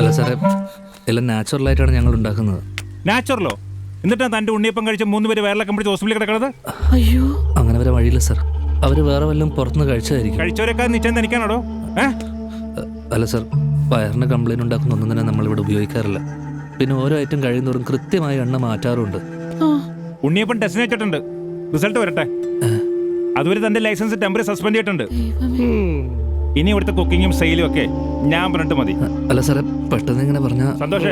അല്ല സാറേ, എല്ലാം നാച്ചുറലായിട്ടാണ് ഞങ്ങൾ ഉണ്ടാക്കുന്നത്. നാച്ചുറലോ? എന്നിട്ടാണ് തൻ്റെ ഉണ്ണിയപ്പം കഴിച്ച 3 പേര് വയറിളക്കം പിടിച്ച് ഹോസ്പിറ്റലിൽ കിടക്കുന്നത്? അയ്യോ, അങ്ങനെ വരെ വഴിയില്ല സാർ. അവർ വേറെ വല്ലതും പുറത്തുനിന്ന് കഴിച്ചതായിരിക്കും. കഴിച്ചവരൊക്കെ നിശ്ചയം തനിക്കാണോ? അല്ല സാർ, വയറിന് കംപ്ലൈൻറ്റ് ഉണ്ടാക്കുന്ന ഒന്നും തന്നെ നമ്മളിവിടെ ഉപയോഗിക്കാറില്ല. പിന്നെ ഓരോ ഐറ്റം കഴിയുന്നതോറും കൃത്യമായി എണ്ണ മാറ്റാറുണ്ട്. ഉണ്ണിയപ്പം ടെസ്റ്റിന് വെച്ചിട്ടുണ്ട്, റിസൾട്ട് വരട്ടെ. അതുവരെ തന്റെ ലൈസൻസ് ടെമ്പററി സസ്പെൻഡ് ചെയ്തിട്ടുണ്ട്. ഇനി ഇവിടുത്തെ കുക്കിങ്ങും സെയിലും ഒക്കെ ഞാൻ പറഞ്ഞിട്ട് മതി. അല്ല സാറേ, പെട്ടെന്ന് ഇങ്ങനെ പറഞ്ഞാൽ. സന്തോഷേ,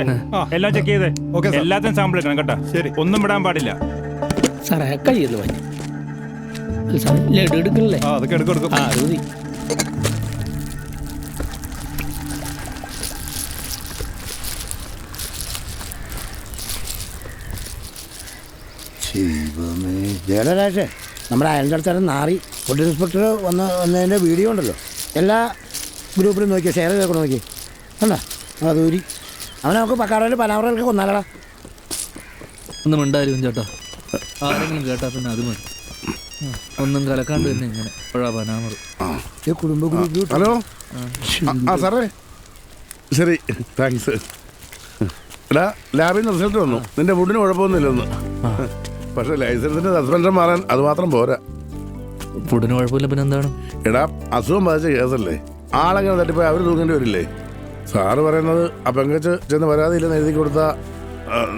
എല്ലാം ചെക്ക് ചെയ്തേ. എല്ലാത്തിനും സാമ്പിൾ എടുക്കണം കേട്ടോ. ശരി, ഒന്നും വിടാൻ പാടില്ല. സാറേ കയ്യെന്ന് പറഞ്ഞു സാറേ, ലഡു എടുക്കണല്ലേ? അതൊക്കെ എടുക്കും. അത് മതി. ജയരാജേ, നമ്മുടെ അയൽക്കാരൻ നാറി ഫുഡ് ഇൻസ്പെക്ടർ വന്നതിൻ്റെ വീഡിയോ ഉണ്ടല്ലോ, എല്ലാ ഗ്രൂപ്പിലും നോക്കിയോ, ഷെയർ ചെയ്തൊക്കെ നോക്കി അല്ല അതൂരി അവനെ നമുക്ക് പക്കാടയിൽ പനാവറൊക്കെ കൊന്നാലടാ. ഒന്നും ഉണ്ടായിരുന്നു ചേട്ടാ, ആരെങ്കിലും കേട്ടാ പിന്നെ അത് മതി. ഒന്നും കലക്കാണ്ട് തന്നെ ഇങ്ങനെ പനാമറ് ഈ കുടുംബ ഗ്രൂപ്പ്. ഹലോ സാറേ, ശരി താങ്ക്സ്. എടാ, ലാബിൽ നിന്ന് റിസൾട്ട് വന്നു. നിന്റെ ഫുഡിന് കുഴപ്പമൊന്നുമില്ലെന്ന്. പക്ഷെ ലൈസൻസിന്റെ സസ്പെൻഷൻ മാറാൻ അത് മാത്രം പോരാ. ഫുഡിന് കുഴപ്പമില്ല, പിന്നെ എന്താണ്? എടാ, അസുഖം ബാധിച്ച കേസല്ലേ, ആളെങ്ങനെ തട്ടിപ്പോയി അവർ തൂങ്ങേണ്ടി വരില്ലേ? സാറ് പറയുന്നത് ആ പെങ്കച്ച് ചെന്ന് പരാതിയില്ലെന്ന് എഴുതി കൊടുത്താ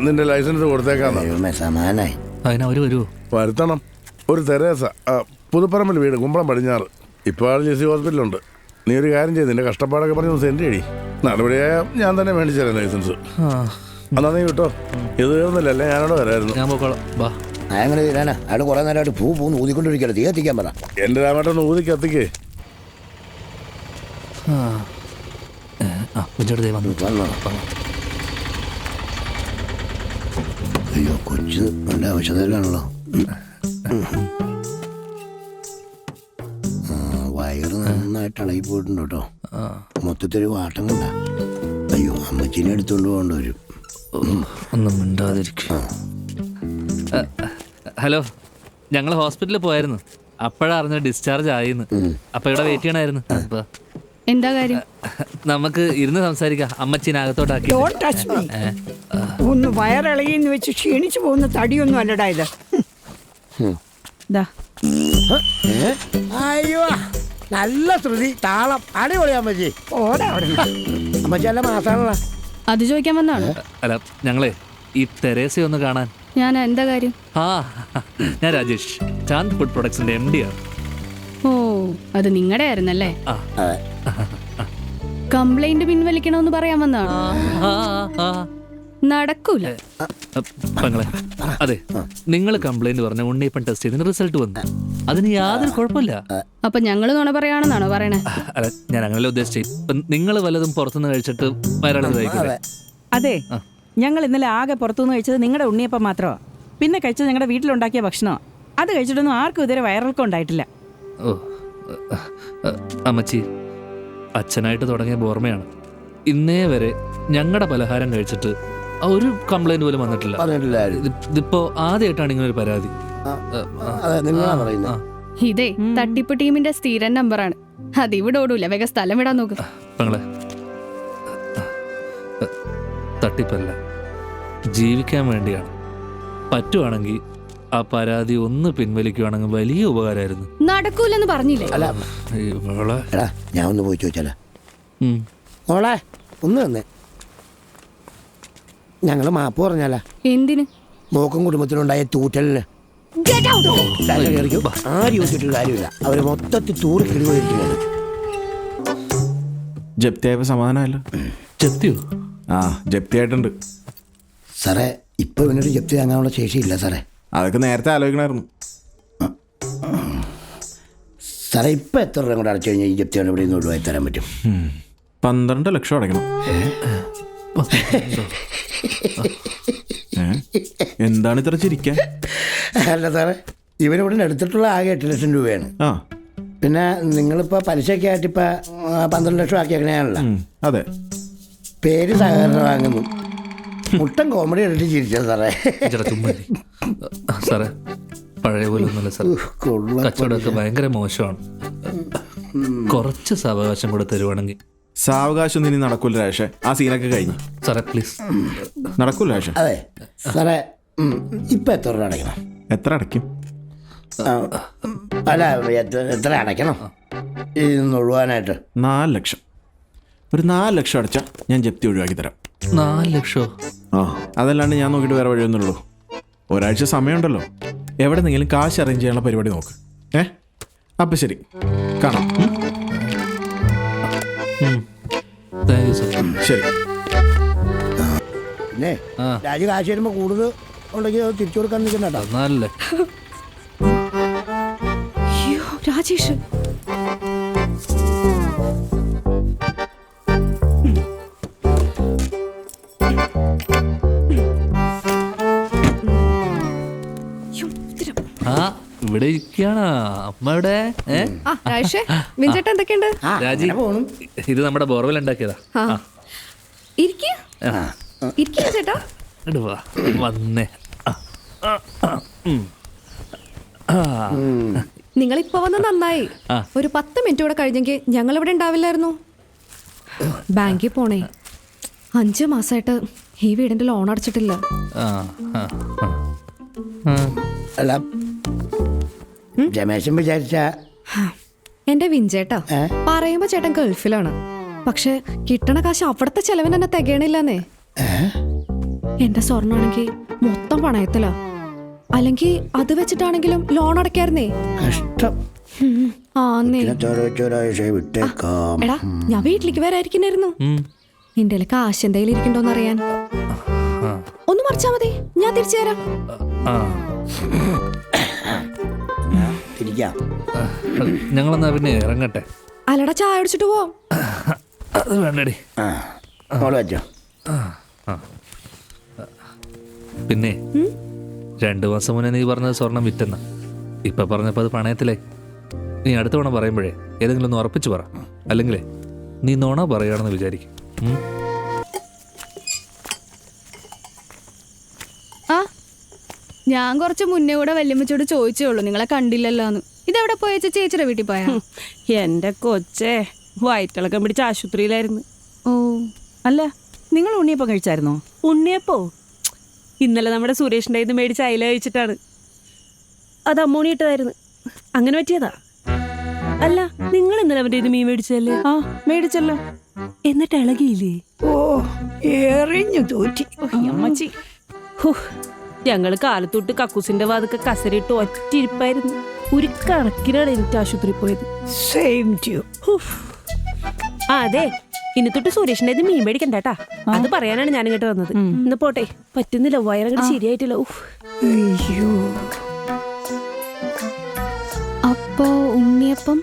നിന്റെ ലൈസൻസ് കൊടുത്തേക്കാന്ന്. സമാനായി അതിനവര് വരുമോ? വരുത്തണം. ഒരു തെരേസ, പുതുപ്പറമ്പിൽ വീട്, കുമ്പളം പടിഞ്ഞാറ്. ഇപ്പോൾ ആൾ ജെസി ഹോസ്പിറ്റലുണ്ട്. നീ ഒരു കാര്യം ചെയ്ത് നിന്റെ കഷ്ടപ്പാടൊക്കെ പറഞ്ഞ് സെൻഡ് ചെയ്യടി. നടപടിയായ ഞാൻ തന്നെ മേടിച്ചു തരാം ലൈസൻസ്. എന്നാ നീ കിട്ടോ, ഇത് തീർന്നില്ല, അല്ലേ ഞാനോട് വരായിരുന്നു. ഞാൻ പോക്കോളാം, ബാ. അങ്ങനെ തീരാനാ അയാൾ കുറെ നേരമായിട്ട് പൂന്ന് ഊതിക്കൊണ്ടിരിക്കല്ലോ, തീ കത്തിക്കാൻ പറ. എന്റെ രാമേട്ടൊന്ന് ഊതി കത്തിക്കേ. അയ്യോ, കൊച്ചു നല്ല ആവശ്യത്തിലാണല്ലോ. വയറ് നന്നായിട്ട് ഇളകി പോയിട്ടുണ്ട് കേട്ടോ. മൊത്തത്തിൽ വാട്ടം കണ്ട. അയ്യോ, അമ്മച്ചീനെ എടുത്തുകൊണ്ട് പോകേണ്ടി വരും. ഒന്നും മിണ്ടാതിരിക്കും. ഹലോ, ഞങ്ങൾ ഹോസ്പിറ്റലിൽ പോയായിരുന്നു. അപ്പോഴാ അറിഞ്ഞ ഡിസ്ചാർജ് ആയിന്ന്. അപ്പൊ ഇവിടെ വെയിറ്റ് ചെയ്യണമായിരുന്നു. എന്താ കാര്യം? നമുക്ക് ഇരുന്ന് സംസാരിക്കാം. അമ്മച്ചീനകത്തോട്ടാക്കി. ഒന്ന് വയറിളകിന്ന് വെച്ച് ക്ഷീണിച്ചു പോകുന്ന തടിയൊന്നും അല്ലടാ ഇത്. അയ്യോ, നല്ല ശ്രുതി, താളം, അടിപൊളിയാ അമ്മച്ചി. ഓടാ അവിടെ. അമ്മച്ചി നല്ല മാസാണല്ലോ. അത് ചോദിക്കാൻ വന്നാണ്. അല്ല, ഞങ്ങളെ ഈ തെരേസ ഒന്ന് കാണാൻ. ഞാൻ എന്താ കാര്യം? ഞാൻ രാജേഷ്, ചാന്ദ് ഫുഡ് പ്രൊഡക്ട്സിന്റെ MD ആണ്. ഓ, അത് നിങ്ങളുടെ ആയിരുന്നല്ലേ? കംപ്ലൈന്റ് പിൻവലിക്കണമെന്ന് പറയാൻ വന്നാണ്. നടക്കൂല. അതെ, നിങ്ങൾ കംപ്ലൈന്റ് പറഞ്ഞ ഉണ്ണിയപ്പൻ ടെസ്റ്റ് ചെയ്തതിന് റിസൾട്ട് വന്നു. അതിന് യാതൊരു കുഴപ്പമില്ല. അപ്പൊ ഞങ്ങള് നുണ പറയാണെന്നാണോ പറയണേ? അല്ല, ഞാൻ അങ്ങനെയല്ല ഉദ്ദേശിച്ചത്. ഇപ്പൊ നിങ്ങൾ വല്ലതും പുറത്തുനിന്ന് കഴിച്ചിട്ട് വയറിളകില്ലേ? അതെ, ഞങ്ങൾ ഇന്നലെ ആകെ പുറത്തുനിന്ന് കഴിച്ചത് നിങ്ങളുടെ ഉണ്ണിയപ്പം മാത്രമാണ്. പിന്നെ കഴിച്ചത് ഞങ്ങളുടെ വീട്ടിലുണ്ടാക്കിയ ഭക്ഷണമാണ്. അത് കഴിച്ചിട്ടൊന്നും ആർക്കും ഇതുവരെ വയറിളക്കം ഉണ്ടായിട്ടില്ല. ഓ, അമ്മച്ചി, അച്ഛനായിട്ട് തുടങ്ങിയ ഓർമ്മയാണ്. ഇന്നേ വരെ ഞങ്ങളുടെ പലഹാരം കഴിച്ചിട്ട് ഒരു കംപ്ലൈന്റ് പോലും വന്നിട്ടില്ല. ഇതിപ്പോ ആദ്യമായിട്ടാണ് ഇങ്ങനെ ഒരു പരാതി. ഇതേ തട്ടിപ്പ് ടീമിന്റെ സ്ഥിരം നമ്പറാണ്. അതിവിടെ ഓടൂല. വേഗം സ്ഥലം വിടാൻ നോക്ക്. തട്ടിപ്പല്ല, ജീവിക്കാൻ വേണ്ടിയാണ്. പറ്റുവാണെങ്കിൽ ആ പരാതി ഒന്ന് പിൻവലിക്കുവാണെങ്കിൽ വലിയ ഉപകാരമായിരുന്നു. നടക്കൂലെന്ന് പറഞ്ഞില്ലേ? ഞാൻ ഒന്ന് പോയി ചോദിച്ചാലോ? മോളെ ഒന്ന് തന്നെ ഞങ്ങള് മാപ്പ് പറഞ്ഞാലാ? എന്തിന്? മോക്കും കുടുംബത്തിനുണ്ടായ തൂറ്റലിന്. ആരും ചോദിച്ചിട്ട് കാര്യമില്ല, അവര് മൊത്തത്തിൽ തൂറി കിഴിവായിരിക്കുകയാണ്. ജപ്തിയായപ്പോ സമാധാനമല്ലോ. ജപ്തിയോ? ജപ്തിയായിട്ടുണ്ട് സാറേ. ഇപ്പൊ ഇവനൊരു ജപ്തി താങ്ങാനുള്ള ശേഷിയില്ല സാറേ. അതൊക്കെ നേരത്തെ ആലോചിക്കണമായിരുന്നു സാറേ. ഇപ്പൊ എത്ര രൂപ കൂടെ അടച്ചു കഴിഞ്ഞാൽ ഈ ജപ്തി ഇവിടെ നിന്ന് ഒഴിവായി തരാൻ പറ്റും? 12 ലക്ഷം അടയ്ക്കണം. എന്താണ് ഇത്ര ചിരിക്കാൻ? അല്ല സാറേ, ഇവരിവിടെ എടുത്തിട്ടുള്ള ആകെ 8 ലക്ഷം രൂപയാണ്. പിന്നെ നിങ്ങളിപ്പോ പലിശയൊക്കെ ആയിട്ട് ഇപ്പൊ 12 ലക്ഷം ആക്കിയാണല്ലോ. അതെ, പേര് സഹകരണം വാങ്ങുന്നു. മുട്ടൻ കോമഡി എടുത്ത് ചിരിച്ചത് സാറേ. സാറേ, പഴയ പോലെ ഒന്നുമില്ല സാർ. കച്ചവടമൊക്കെ ഭയങ്കര മോശമാണ്. കുറച്ച് സാവകാശം കൂടെ തരുവാണെങ്കിൽ സാവകാശം ഇനി നടക്കൂല രാജേഷേ. ആ സീനൊക്കെ കഴിഞ്ഞു. സാറേ പ്ലീസ്. നടക്കൂല രാജേഷേ. അതെ സാറേ, ഇപ്പം എത്ര രൂപ അടയ്ക്കണം? എത്ര അടയ്ക്കും? അല്ല, എത്ര അടയ്ക്കണം ഇതൊന്ന് ഒഴിവാനായിട്ട്? 4 ലക്ഷം. ഒരു 4 ലക്ഷം അടച്ചാൽ ഞാൻ ജപ്തി ഒഴിവാക്കി തരാം. 4 ലക്ഷോ? ആ, അതല്ലാണ്ട് ഞാൻ നോക്കിയിട്ട് വേറെ വഴിയൊന്നുള്ളൂ. ഒരാഴ്ച സമയമുണ്ടല്ലോ. എവിടെ നിന്നെങ്കിലും കാശ് അറേഞ്ച് ചെയ്യാനുള്ള പരിപാടി നോക്ക്. അപ്പം ശരി, കാണാം. Thank you sir. ശരി. പിന്നെ രാജു കാശ് വരുമ്പോൾ കൂടുതൽ ഉണ്ടെങ്കിൽ അത് തിരിച്ചു കൊടുക്കാൻ നിൽക്കണ്ട കേട്ടോ. 4 ലക്ഷം. അയ്യോ രാജേഷ്, ആ ഇവിടെ ഇരിക്കാണ് അമ്മ. ഇവിടെ ആ രാജേഷേ, വിൻചേട്ടൻ എന്തൊക്കെയുണ്ട്? രാജി, ഇത് നമ്മുടെ ബോർവെൽ ഉണ്ടാക്കിയതാ. ഇരിക്കുക ചേട്ടാ. ഇങ്ങട് വാ, വന്നേ. നിങ്ങൾ ഇപ്പൊ വന്ന് നന്നായി. ഒരു 10 മിനിറ്റ് കൂടെ കഴിഞ്ഞെങ്കിൽ ഞങ്ങൾ ഇവിടെ ഉണ്ടാവില്ലായിരുന്നു. ബാങ്കിൽ പോണേ. 5 മാസമായിട്ട് ഈ വീടിന്റെ ലോൺ അടച്ചിട്ടില്ല. അല്ല, രമേശൻ വിചാരിച്ച എന്റെ വിൻചേട്ടാ പറയുമ്പോ ചേട്ടൻ ഗൾഫിലാണ്. പക്ഷെ കിട്ടണ കാശ് അവിടുത്തെ ചെലവിന് തന്നെ തികയണില്ലെന്നേ. എന്റെ സ്വർണ്ണാണെങ്കിൽ മൊത്തം പണയത്തിലാ. അല്ലെങ്കിൽ അത് വെച്ചിട്ടാണെങ്കിലും ലോൺ അടയ്ക്കായിരുന്നേ. കഷ്ടം. ആന്നേ. വിട്ടേക്കാം. എടാ, ഞാൻ വീട്ടിലേക്ക് വരായിരിക്കുന്നായിരുന്നു. നിന്റെ കാശ് എന്തെങ്കിലും ഇരിക്കണ്ടോന്ന് അറിയാൻ. ഒന്ന് മറിച്ചാ മതി, ഞാൻ തിരിച്ചു തരാം. ഞങ്ങളെന്നാ പിന്നെ ഇറങ്ങട്ടെ. അല്ലടാ, ചായ അടിച്ചിട്ട് പോവാം. അത് വേണ്ടടി. വെച്ചോ. പിന്നെ 2 മാസം മുന്നേ നീ പറഞ്ഞത് സ്വർണം വിറ്റെന്ന. ഇപ്പൊ പറഞ്ഞപ്പോ അത് പണയത്തിലായി. നീ അടുത്ത തവണ പറയുമ്പോഴേ ഏതെങ്കിലും ഒന്ന് ഉറപ്പിച്ചു പറ. അല്ലെങ്കിലേ നീ നോണ പറയുകയാണെന്ന് വിചാരിക്കും. ആ ഞാൻ കുറച്ച് മുന്നേ കൂടെ വല്യമ്മച്ചോട് ചോദിച്ചേ ഉള്ളൂ, നിങ്ങളെ കണ്ടില്ലല്ലോന്ന്. ഇതെവിടെ പോയ ചേച്ചിയുടെ വീട്ടിൽ പോയാ? എന്റെ കൊച്ചേ വയറ്റിളക്കം പിടിച്ച ആശുപത്രിയിലായിരുന്നു. ഓ, അല്ല, നിങ്ങൾ ഉണ്ണിയപ്പം കഴിച്ചായിരുന്നോ? ഉണ്ണിയപ്പോ ഇന്നലെ നമ്മുടെ സുരേഷിൻ്റെ ഇത് മേടിച്ച് അയില കഴിച്ചിട്ടാണ്. അത് അമ്മോണിയിട്ടതായിരുന്നു, അങ്ങനെ പറ്റിയതാ. അല്ല, നിങ്ങൾ ഇന്നലെ അവൻ്റെ ഇത് മീൻ മേടിച്ചല്ലേ? ആ, മേടിച്ചല്ലോ. എന്നിട്ട് ഇളകിയില്ലേ? ഓ, എറിഞ്ഞു തോറ്റി അമ്മച്ചി. ഞങ്ങള് കാലത്തൊട്ട് കക്കൂസിന്റെ വാതൊക്കെ കസരിട്ട് ഒറ്റിരിപ്പായിരുന്നു. ഒരു കണക്കിനാണ് എനിക്ക് ആശുപത്രി പോയത്. Same to. അതെ, ഇനി തൊട്ട് സുരേഷിന്റെ ഇത് മീൻ മേടിക്കണ്ടാട്ടാ. അത് പറയാനാണ് ഞാൻ ഇങ്ങോട്ട് വന്നത്. ഇന്ന് പോട്ടെ, പറ്റുന്നില്ല, വയറങ്ങോട്ട് ശരിയായിട്ടില്ല. അയ്യോ, അപ്പോ ഉണ്ണിയപ്പം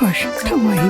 കഷ്ടമായി.